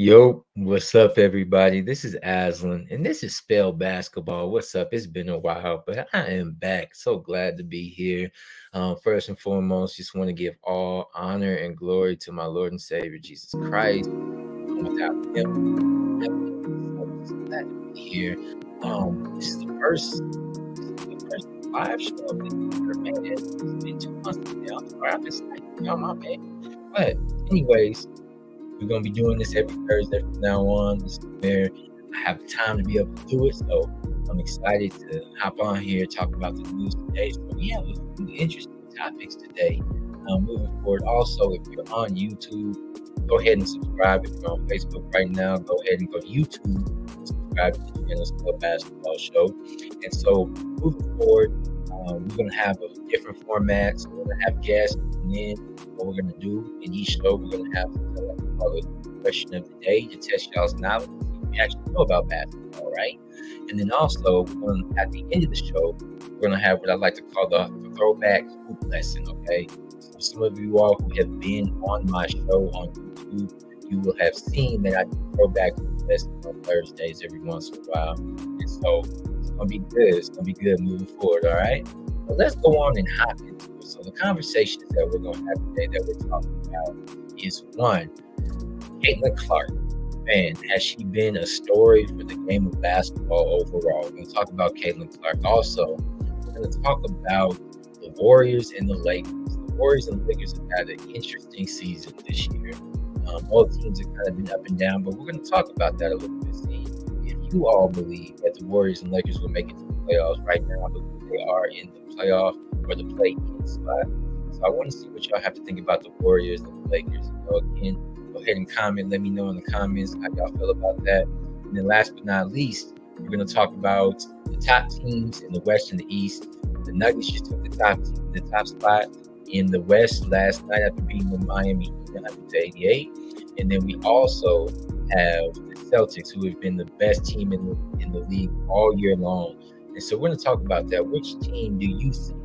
Yo, what's up, everybody? This is Aslan, and this is Spell Basketball. What's up? It's been a while, but I am back. So glad to be here. First and foremost, just want to give all honor and glory to my Lord and Savior Jesus Christ. Without Him, nothing. So just glad to be here. This is the first live show of the year, man. It's been 2 months now. I'm sorry, I've been slacking on my man. But anyways. We're gonna be doing this every Thursday from now on. This is where I have time to be able to do it. So I'm excited to hop on here, talk about the news today. So we have a few interesting topics today. Moving forward. Also, if you're on YouTube, go ahead and subscribe. If you're on Facebook right now, go ahead and go to YouTube and subscribe to the channel Spell Basketball Show. And so moving forward, we're gonna have a different formats. We're gonna have guests, and then what we're gonna do in each show, we're gonna have the question of the day to test y'all's knowledge. You actually know about basketball, right? And then also, at the end of the show, we're gonna have what I like to call the Throwback Hoop Lesson. Okay, so some of you all who have been on my show on YouTube, you will have seen that I do Throwback Hoop Lesson on Thursdays every once in a while, and so it's gonna be good. It's gonna be good moving forward. All right. But let's go on and hop into it. So the conversations that we're gonna have today that we're talking about is one. Caitlin Clark, man, has she been a story for the game of basketball overall? We're going to talk about Caitlin Clark. Also, we're going to talk about the Warriors and the Lakers. The Warriors and the Lakers have had an interesting season this year. Both teams have kind of been up and down, but we're going to talk about that a little bit. See if you all believe that the Warriors and Lakers will make it to the playoffs. Right now, I believe they are in the playoff or the play-in spot. So I want to see what y'all have to think about the Warriors and the Lakers. Again, go ahead and comment. Let me know in the comments how y'all feel about that. And then last but not least, we're going to talk about the top teams in the West and the East. The Nuggets just took the top spot in the West last night after beating the Miami Heat 100-88. And then we also have the Celtics, who have been the best team in the league all year long. And so we're going to talk about that. Which team do you think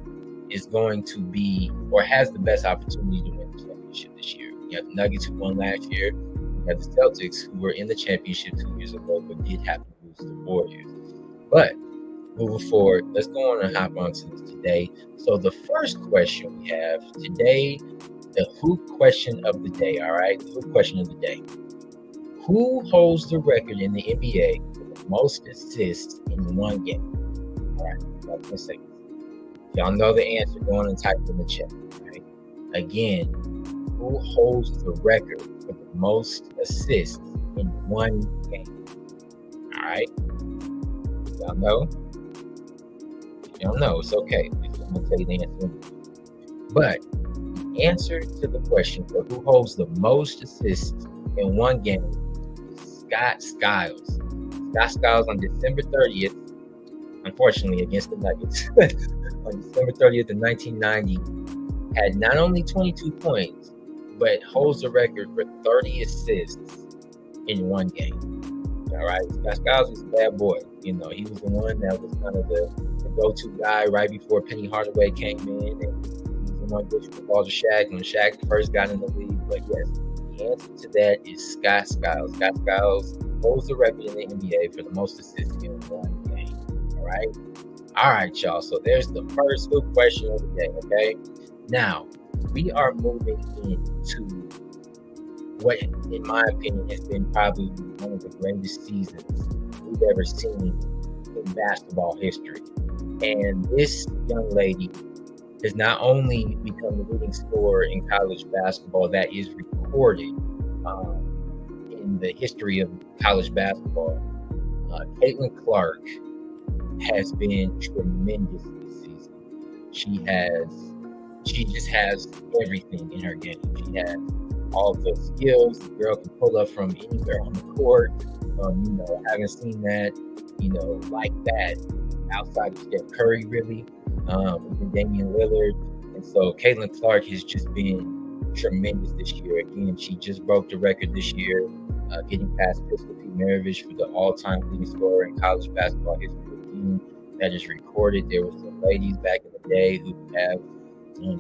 is going to be or has the best opportunity to win the championship this year? You have the Nuggets, who won last year. You have the Celtics, who were in the championship 2 years ago, but did have to lose to the Warriors. But moving forward, let's go on and hop on to this today. So the first question we have today, the hoop question of the day, all right? The hoop question of the day. Who holds the record in the NBA for the most assists in one game? All right, about 10 seconds. Y'all know the answer. Go on and type in the chat, all right? Again, who holds the record for the most assists in one game? All right. Y'all know? Y'all know. It's okay. I'm going to tell you the answer. But the answer to the question for who holds the most assists in one game is Scott Skiles. Scott Skiles on December 30th, unfortunately against the Nuggets, on December 30th of 1990, had not only 22 points, but holds the record for 30 assists in one game. All right, Scott Skiles was a bad boy. You know, he was the one that was kind of the go-to guy right before Penny Hardaway came in, and he was the one pushing the ball to Shaq when Shaq first got in the league. But yes, the answer to that is Scott Skiles. Scott Skiles holds the record in the NBA for the most assists in one game. All right, y'all. So there's the first hoop question of the day. Okay, now we are moving into what, in my opinion, has been probably one of the greatest seasons we've ever seen in basketball history. And this young lady has not only become the leading scorer in college basketball that is recorded in the history of college basketball. Caitlin Clark has been tremendous this season. She just has everything in her game. She has all the skills. The girl can pull up from anywhere on the court. I haven't seen that, like that outside of Steph Curry, really, even Damian Lillard. And so Caitlin Clark has just been tremendous this year. Again, she just broke the record this year, getting past Pistol P. Maravich for the all-time leading scorer in college basketball history. Again, that is recorded. There were some ladies back in the day who have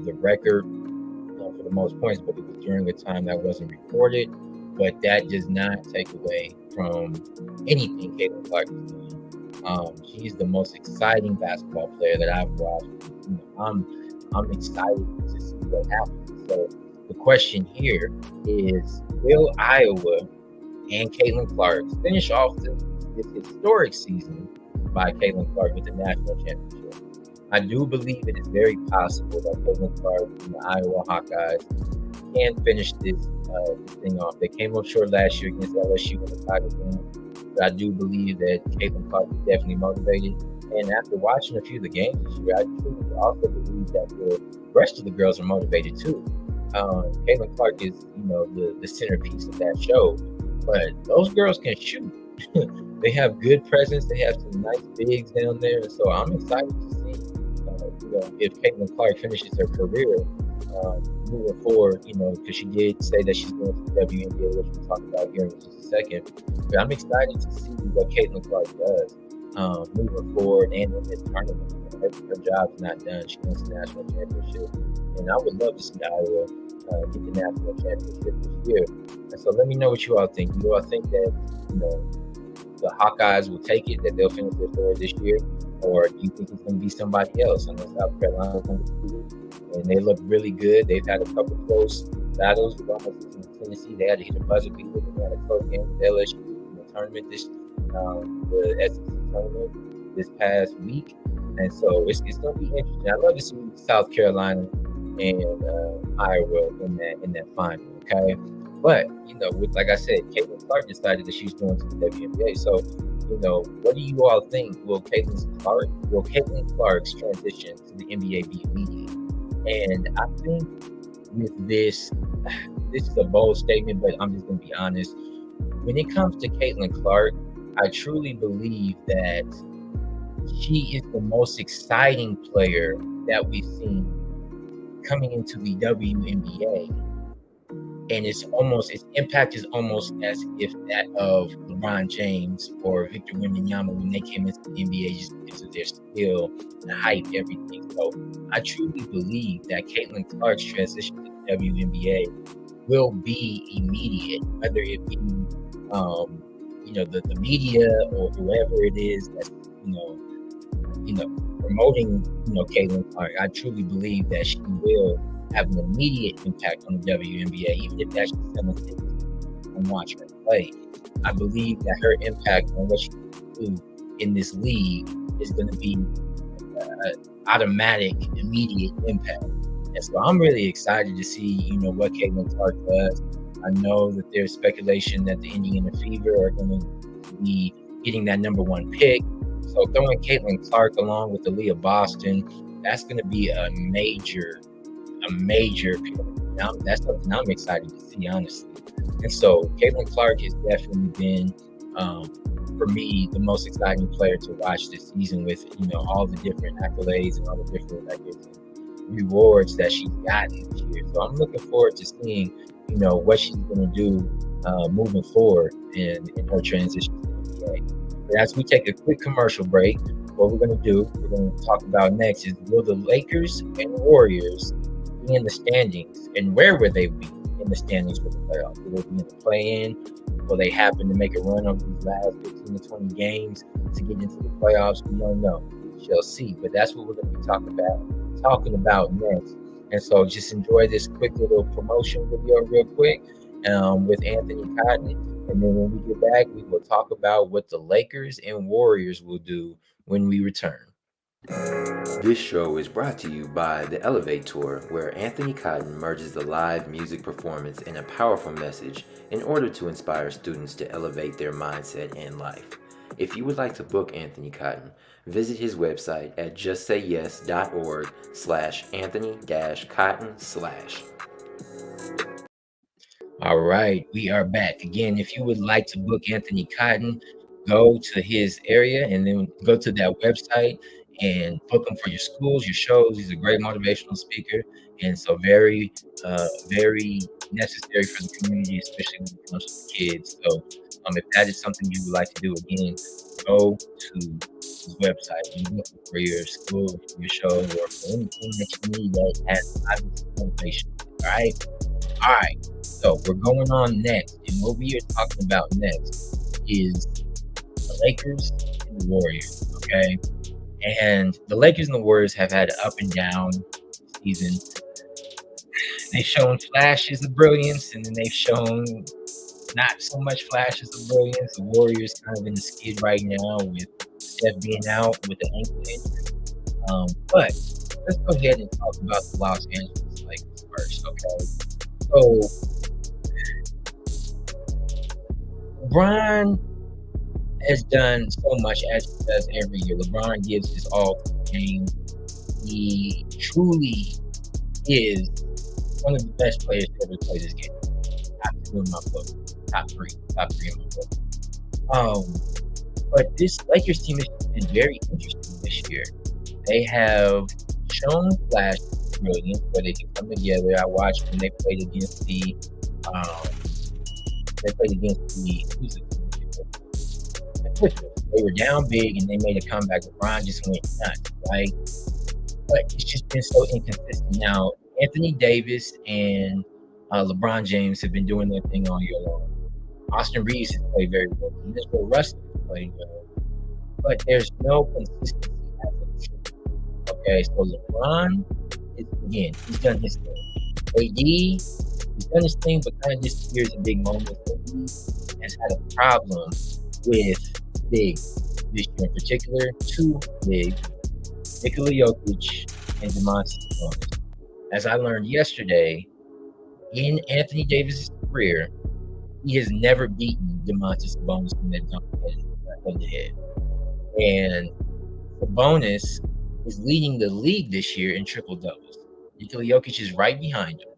the record for the most points, but it was during a time that wasn't recorded. but that does not take away from anything Caitlin Clark is doing. She's the most exciting basketball player that I've watched. I'm excited to see what happens. So the question here is, will Iowa and Caitlin Clark finish off this historic season by Caitlin Clark with the national championship? I do believe it is very possible that Caitlin Clark and the Iowa Hawkeyes can finish this thing off. They came up short last year against LSU in the title game, but I do believe that Caitlin Clark is definitely motivated. And after watching a few of the games this year, I truly also believe that the rest of the girls are motivated too. Caitlin Clark is, the centerpiece of that show, but those girls can shoot. They have good presence. They have some nice bigs down there, and so I'm excited to see, if Caitlin Clark finishes her career moving forward. Because she did say that she's going to the WNBA, which we'll talk about here in just a second. But I'm excited to see what Caitlin Clark does moving forward and in this tournament. Her job's not done. She wants the national championship, and I would love to see Iowa get the national championship this year. And so let me know what you all think. Do you all think that the Hawkeyes will take it, that they'll finish their story this year, or do you think it's going to be somebody else? I know South Carolina, and they look really good. They've had a couple close battles with almost in Tennessee. They had to hit a buzzer beater. They had a close game with LSU in the tournament, the SEC tournament this past week. And so it's going to be interesting. I'd love to see South Carolina and Iowa in that final. Okay, but like I said, Caitlin Clark decided that she's going to the WNBA. So what do you all think? Will Caitlin Clark's transition to the NBA be immediate? And I think with this is a bold statement, but I'm just going to be honest. When it comes to Caitlin Clark, I truly believe that she is the most exciting player that we've seen coming into the WNBA. And its impact is almost as if that of LeBron James or Victor Wembanyama when they came into the NBA, just because of their skill, the hype, everything. So I truly believe that Caitlin Clark's transition to the WNBA will be immediate, whether it be the media or whoever it is that's promoting Caitlin Clark. I truly believe that she will have an immediate impact on the WNBA, even if that's just selling tickets and watch her play. I believe that her impact on what she can do in this league is going to be automatic, immediate impact. And so I'm really excited to see, what Caitlin Clark does. I know that there's speculation that the Indiana Fever are going to be getting that number 1 pick. So throwing Caitlin Clark along with Aaliyah Boston, that's going to be a major pick. That's something I'm excited to see, honestly. And so Caitlin Clark has definitely been, for me, the most exciting player to watch this season with, all the different accolades and all the different rewards that she's gotten this year. So I'm looking forward to seeing, what she's going to do moving forward in her transition to the NBA. But as we take a quick commercial break, what we're going to talk about next is, will the Lakers and Warriors be in the standings, and where will they be in the standings for the playoffs? Will they be in the play-in? Will they happen to make a run over these last 15 to 20 games to get into the playoffs? We don't know. We shall see. But that's what we're going to be talking about next. And so just enjoy this quick little promotion video real quick with Anthony Cotton. And then when we get back, we will talk about what the Lakers and Warriors will do when we return. This show is brought to you by the Elevate Tour, where Anthony Cotton merges the live music performance and a powerful message in order to inspire students to elevate their mindset and life. If you would like to book Anthony Cotton, visit his website at justsayyes.org/Anthony-Cotton/. All right, we are back again. If you would like to book Anthony Cotton, go to his area and then go to that website and book him for your schools, your shows. He's a great motivational speaker, and so very necessary for the community, especially when it comes to kids. So if that is something you would like to do, again, go to his website and look for your school, your show, or for anything that you need that has motivation. All right. All right, so we're going on next, and what we are talking about next is the Lakers and the Warriors. Okay, and the Lakers and the Warriors have had an up and down season. They've shown flashes of brilliance, and then they've shown not so much flashes of brilliance. The Warriors kind of in the skid right now with Steph being out with the ankle injury. But let's go ahead and talk about the Los Angeles Lakers first, okay? So LeBron has done so much as he does every year. LeBron gives his all to the game. He truly is one of the best players to ever play this game. Top two in my book. Top three in my book. But this Lakers team has been very interesting this year. They have shown flashes of brilliance where they can come together. I watched when they played against the Clippers. They were down big and they made a comeback. LeBron just went nuts, right? But it's just been so inconsistent. Now, Anthony Davis and LeBron James have been doing their thing all year long. Austin Reeves has played very well. D'Angelo Russell has played well. But there's no consistency as a team. Okay, so LeBron he's done his thing. AD, he's done his thing, but kind of disappears in big moments. He has had a problem with bigs this year, in particular, two bigs, Nikola Jokic and Demontis Sabonis. As I learned yesterday, in Anthony Davis' career, he has never beaten Demontis Sabonis in that dunk head-to-head. And Sabonis is leading the league this year in triple-doubles. Nikola Jokic is right behind him.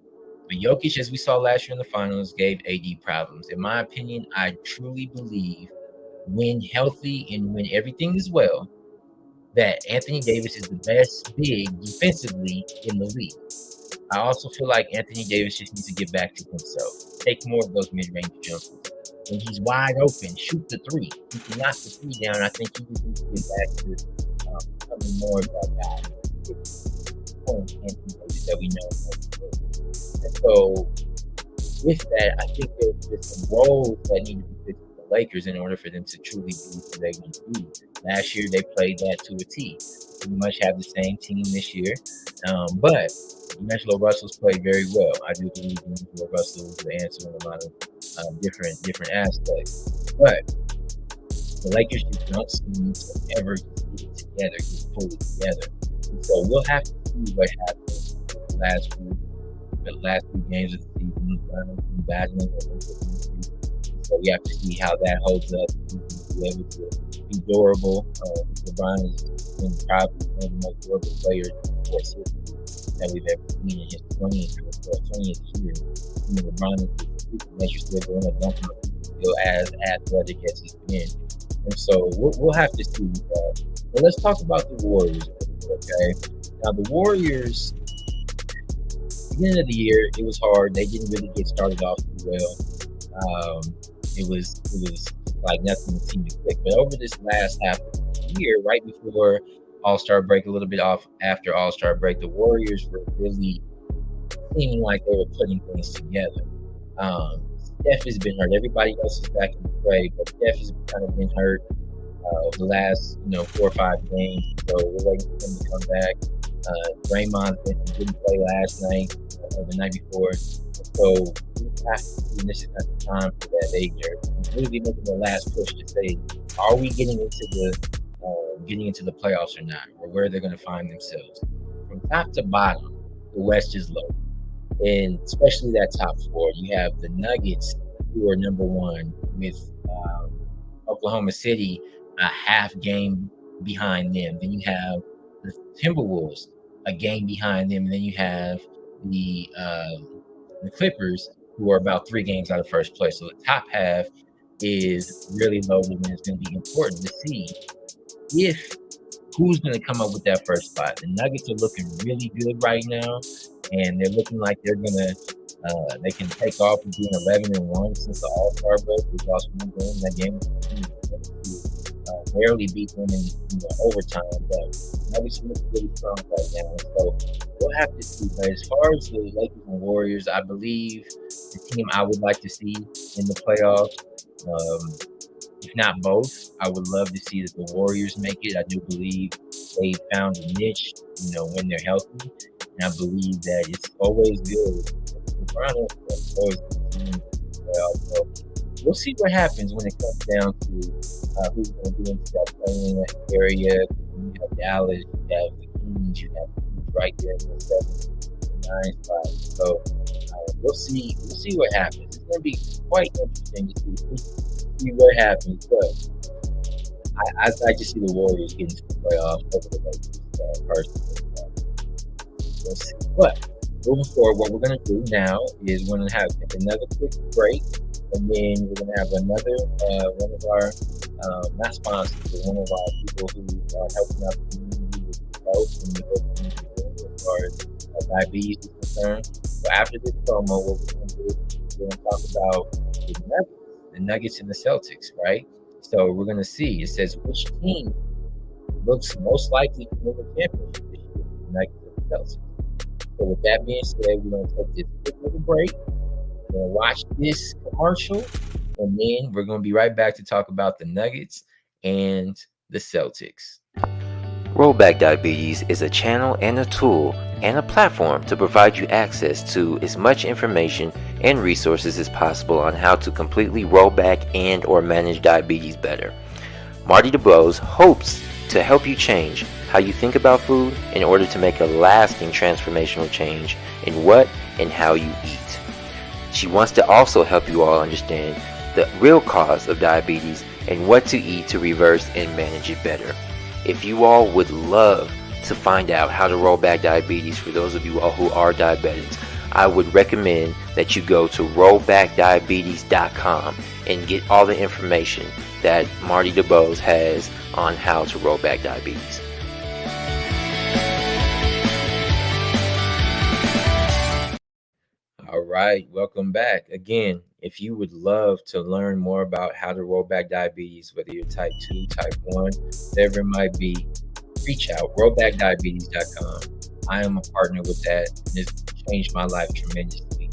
But Jokic, as we saw last year in the finals, gave AD problems. In my opinion, I truly believe when healthy and when everything is well, that Anthony Davis is the best big defensively in the league. I also feel like Anthony Davis just needs to get back to himself. Take more of those mid-range jumpers. When he's wide open, shoot the three. He can knock the three down. I think he just needs to get back to becoming more of that guy. Anthony Davis that we know. And so, with that, I think there's some roles that need to be fixed for the Lakers in order for them to truly be who they want to be. Last year, they played that to a T. We much have the same team this year. But D'Angelo Russell's played very well. I do believe D'Angelo Russell is the answer in a lot of different aspects. But the Lakers just don't seem to ever get fully together. And so we'll have to see what happens in the last few games of the season. So we have to see how that holds up. Be able to be durable. LeBron has been probably one of the most durable players in sports history that we've ever seen in his 20th year. LeBron is still doing a dunk, still as athletic as he's been. And so we'll have to see that. But let's talk about the Warriors, okay? Now, the Warriors, beginning of the year, it was hard. They didn't really get started off too well. It was like nothing seemed to click. But over this last half of the year, right before All-Star break, a little bit off after All-Star break, the Warriors were really seeming like they were putting things together. Steph has been hurt. Everybody else is back in the fray, but Steph has kind of been hurt the last 4 or 5 games. So we're waiting for him to come back. Draymond didn't play last night or the night before. So this is not the time for that. They're really making the last push to say, are we getting into the playoffs or not, or where they're going to find themselves? From top to bottom, the West is low, and especially that top 4. You have the Nuggets, who are number 1, with Oklahoma City a half game behind them. Then you have the Timberwolves a game behind them, and then you have the Clippers, who are about 3 games out of first place. So the top half is really loaded, and it's going to be important to see who's going to come up with that first spot. The Nuggets are looking really good right now, and they're looking like they're going to they can take off and being 11-1 since the All-Star break. They lost one game. That game barely beat them in overtime, but Nuggets are looking really strong right now. So we'll have to see. But as far as the Lakers and Warriors, I believe the team I would like to see in the playoffs. If not both, I would love to see that the Warriors make it. I do believe they found a niche, when they're healthy. And I believe that it's always good. LeBron is always good to win the playoffs. So we'll see what happens when it comes down to who's going to be into that playing area. You have Dallas, you have the Kings, you have the Kings right there in the 7th, 9th spot. So we'll see what happens. It's going to be quite interesting to see what happens. But I'd like to see the Warriors get into the playoffs over the Lakers personally. We'll see. But moving forward, what we're going to do now is we're going to take another quick break, and then we're going to have another one of our not sponsors, but one of our people who are helping out the community with health and the work community as far as diabetes is concerned. So after this promo, what we're going to do is we're going to talk about the Nuggets and the Celtics, right? So we're going to see. It says which team looks most likely to win the championship this year, the Nuggets and the Celtics. So with that being said, we're going to take this quick little break. We're going to watch this commercial, and then we're going to be right back to talk about the Nuggets and the Celtics. Rollback Diabetes is a channel and a tool and a platform to provide you access to as much information and resources as possible on how to completely roll back and or manage diabetes better. Marty DeBose hopes to help you change how you think about food in order to make a lasting transformational change in what and how you eat. She wants to also help you all understand the real cause of diabetes and what to eat to reverse and manage it better. If you all would love to find out how to roll back diabetes for those of you all who are diabetics, I would recommend that you go to rollbackdiabetes.com and get all the information that Marty DeBose has on how to roll back diabetes. All right, welcome back. Again, if you would love to learn more about how to roll back diabetes, whether you're type 2, type 1, whatever it might be, reach out, rollbackdiabetes.com. I am a partner with that. It's changed my life tremendously.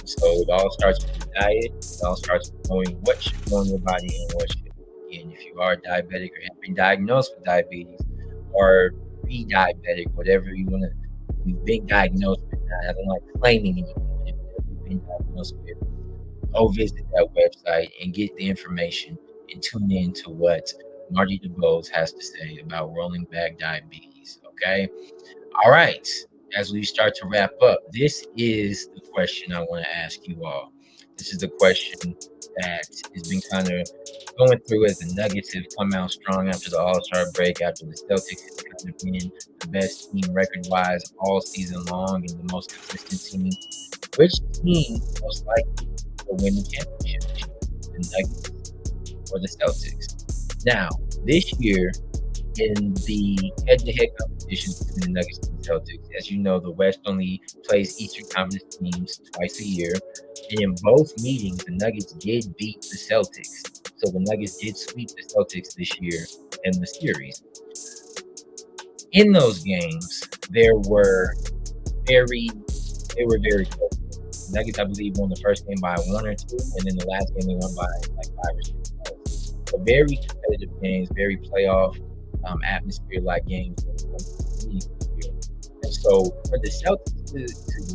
So it all starts with the diet. It all starts with knowing what should go in your body and what should. Again, if you are diabetic or have been diagnosed with diabetes or pre-diabetic, whatever you want to, you've been diagnosed with that. I don't like claiming anything. Go visit that website and get the information and tune in to what Marty DeBose has to say about rolling back diabetes. Okay. All right. As we start to wrap up, this is the question I want to ask you all. This is the question that has been kind of going through as the Nuggets have come out strong after the All-Star break, after the Celtics have kind of been the best team record-wise all season long and the most consistent team. Which team most likely will win the championship this year, the Nuggets or the Celtics? Now, this year, in the head-to-head competition between the Nuggets and the Celtics, as you know, the West only plays Eastern Conference teams twice a year. And in both meetings, the Nuggets did beat the Celtics. So the Nuggets did sweep the Celtics this year in the series. In those games, they were very close. The Nuggets, I believe, won the first game by 1 or 2, and then the last game they won by like 5 or 6 goals. So very competitive games, very playoff atmosphere-like games when it comes to the league this year. And so for the Celtics to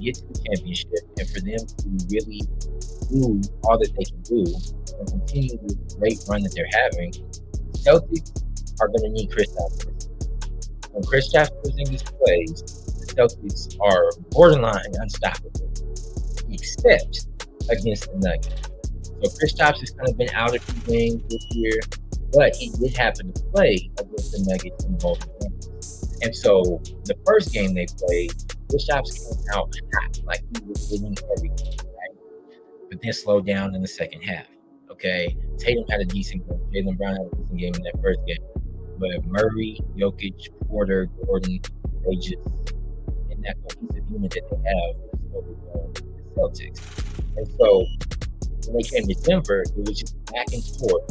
get to the championship and for them to really do all that they can do and continue the great run that they're having, the Celtics are going to need Kristaps Porzingis. When Kristaps Porzingis plays, the Celtics are borderline unstoppable, except against the Nuggets. So Kristaps has kind of been out a few games this year, but he did happen to play against the Nuggets in both games. And so the first game they played, Kristaps came out hot, like he was winning everything, right? But then slowed down in the second half. Okay, Tatum had a decent game. Jaylen Brown had a decent game in that first game. But Murray, Jokic, Porter, Gordon, they just, in that cohesive unit that they have, they just overwhelmed the Celtics. And so when they came to Denver, it was just back and forth.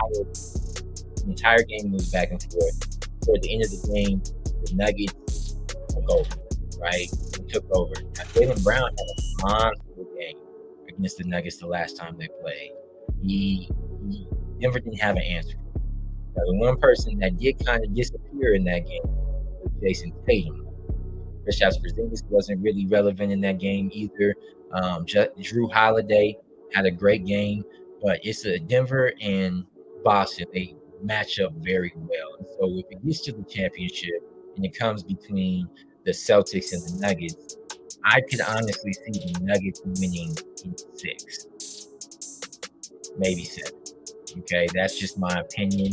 The entire game was back and forth. So at the end of the game, the Nuggets were golden. right? He took over. Now, Jaylen Brown had a monster game against the Nuggets the last time they played. Denver didn't have an answer. Now, the one person that did kind of disappear in that game was Jason Tatum. Kristaps Porzingis wasn't really relevant in that game either. Drew Holiday had a great game, but it's a Denver and Boston. They match up very well. And so if it gets to the championship and it comes between the Celtics and the Nuggets, I could honestly see the Nuggets winning in 6, maybe 7. Okay, that's just my opinion.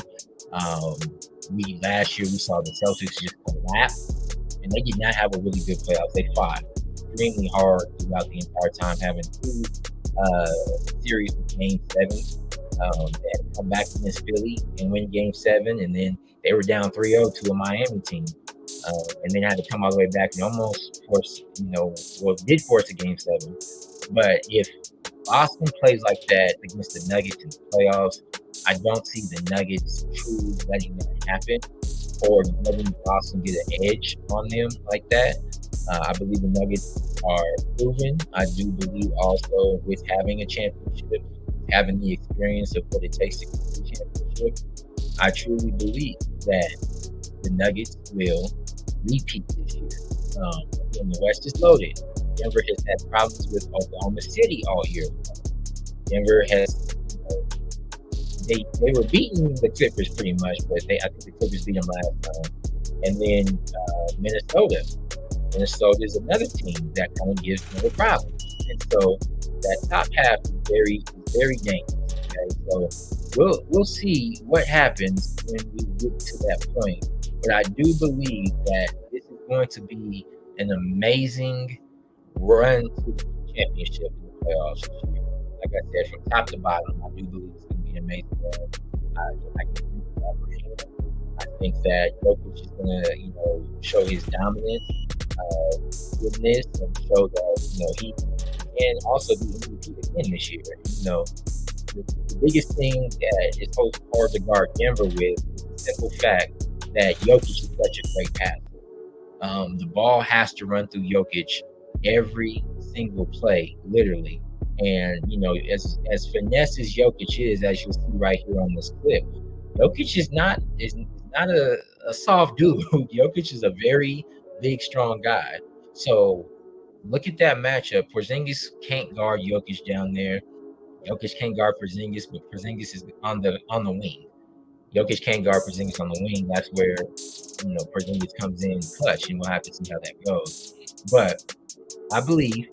Last year we saw the Celtics just collapse, and they did not have a really good playoffs. They fought extremely hard throughout the entire time, having 2 series with Game 7. They had to come back against Philly and win Game 7, and then they were down 3-0 to a Miami team, and then had to come all the way back and almost force, did force a Game 7. But if Boston plays like that against the Nuggets in the playoffs, I don't see the Nuggets truly letting that happen or letting Boston get an edge on them like that. I believe the Nuggets are proven. I do believe also with having a championship, having the experience of what it takes to get the championship, I truly believe that the Nuggets will repeat this year. And the West is loaded. Denver has had problems with Oklahoma City all year. Denver has, they were beating the Clippers pretty much, but I think the Clippers beat them last time. And then Minnesota. Minnesota is another team that kind of gives them a problem. And so that top half is very dangerous. Okay, so we'll see what happens when we get to that point. But I do believe that this is going to be an amazing run to the championship in the playoffs this year. Like I said, from top to bottom, I do believe it's going to be an amazing run. I can do that. I think that Jokic is going to, show his dominance in this and show that, he can also be MVP again this year. The biggest thing that is so hard to guard Denver with is the simple fact that Jokic is such a great passer. The ball has to run through Jokic every single play, literally. And, as finesse as Jokic is, as you'll see right here on this clip, Jokic is not a soft dude. Jokic is a very big, strong guy. So look at that matchup. Porzingis can't guard Jokic down there. Jokic can't guard Porzingis, but Porzingis is on the wing. Jokic can't guard Porzingis on the wing. That's where, Porzingis comes in clutch, and we'll have to see how that goes. But I believe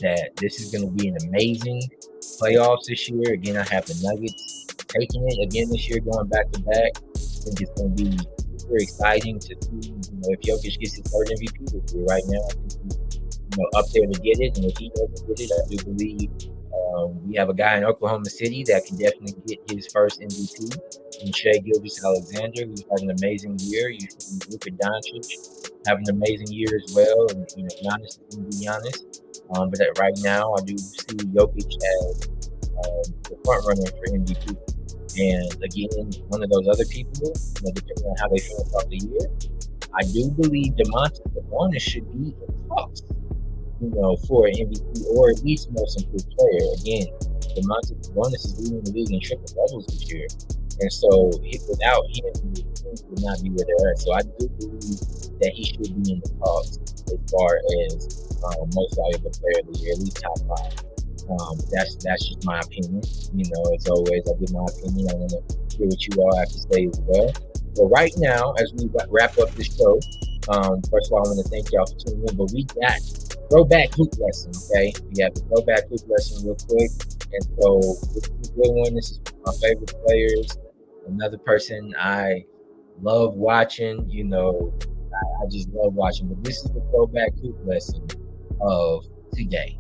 that this is going to be an amazing playoffs this year. Again, I have the Nuggets taking it again this year, going back to back. I think it's going to be super exciting to see, if Jokic gets his third MVP this year. Right now, I think he's, up there to get it. And if he doesn't get it, I do believe we have a guy in Oklahoma City that can definitely get his first MVP. And Shai Gilgeous-Alexander, who's had an amazing year. You see Luka Doncic have an amazing year as well. And, Giannis is going to be Giannis. But right now, I do see Jokic as the front runner for MVP. And again, one of those other people, depending on how they finish off the year, I do believe Domantas Sabonis should be in talks, for an MVP or at least most improved player. Again, Domantas Sabonis is leading the league in triple doubles this year. And so without him, the teams would not be where they're at. So I do believe that he should be in the talks as far as most valuable player of the year, at least top 5. That's just my opinion. As always, I give my opinion. I want to hear what you all have to say as well. So right now, as we wrap up this show, first of all, I want to thank y'all for tuning in. But we got Throwback Hoop Lesson, okay? We have the Throwback Hoop Lesson real quick. And so this is a good one. This is my favorite players. Another person I love watching. I just love watching. But this is the Throwback Hoop Lesson of today.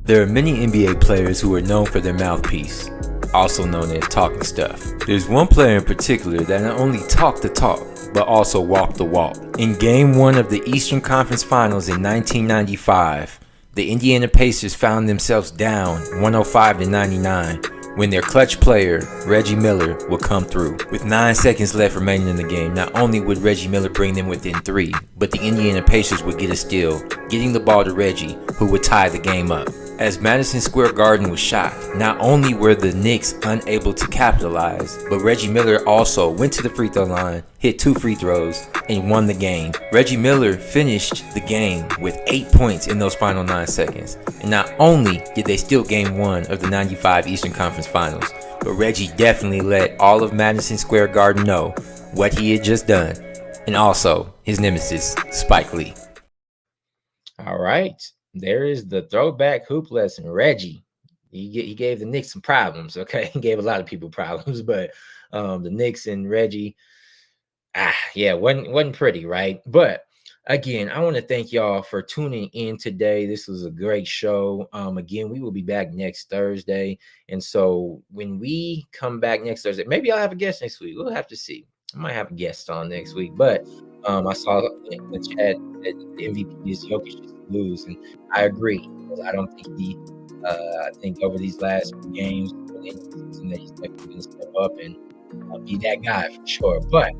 There are many NBA players who are known for their mouthpiece, also known as talking stuff. There's one player in particular that not only talked the talk, but also walked the walk. In Game 1 of the Eastern Conference Finals in 1995, the Indiana Pacers found themselves down 105-99 when their clutch player, Reggie Miller, would come through. With 9 seconds left remaining in the game, not only would Reggie Miller bring them within 3, but the Indiana Pacers would get a steal, getting the ball to Reggie, who would tie the game up. As Madison Square Garden was shocked, not only were the Knicks unable to capitalize, but Reggie Miller also went to the free throw line, hit 2 free throws, and won the game. Reggie Miller finished the game with 8 points in those final 9 seconds. And not only did they steal game 1 of the 95 Eastern Conference Finals, but Reggie definitely let all of Madison Square Garden know what he had just done, and also his nemesis, Spike Lee. All right. There is the throwback hoop lesson. Reggie, he gave the Knicks some problems. Okay, he gave a lot of people problems, but the Knicks and Reggie, wasn't pretty, right? But again, I want to thank y'all for tuning in today. This was a great show. Again, we will be back next Thursday, and so when we come back next Thursday, maybe I'll have a guest next week. We'll have to see. I might have a guest on next week, but I saw in the chat that the MVP is Jokic to lose, and I agree. I don't think I think over these last few games, that he's definitely going to step up and be that guy for sure. But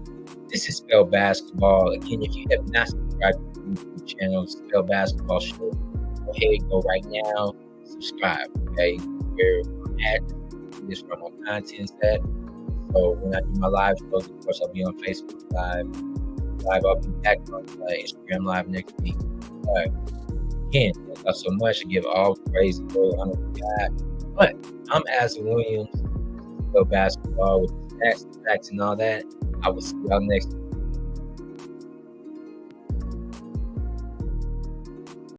this is Spell Basketball. Again, if you have not subscribed to the YouTube channel, Spell Basketball Show, go ahead, go right now, subscribe. Okay, where I'm at this from my content set. So when I do my live shows, of course, I'll be on Facebook Live. I'll be back on Instagram Live next week. Again, thank you so much. I give all praise and glory, honor to God. But I'm Aslan Williams, Spell Basketball with the stats and all that. I will see y'all next week.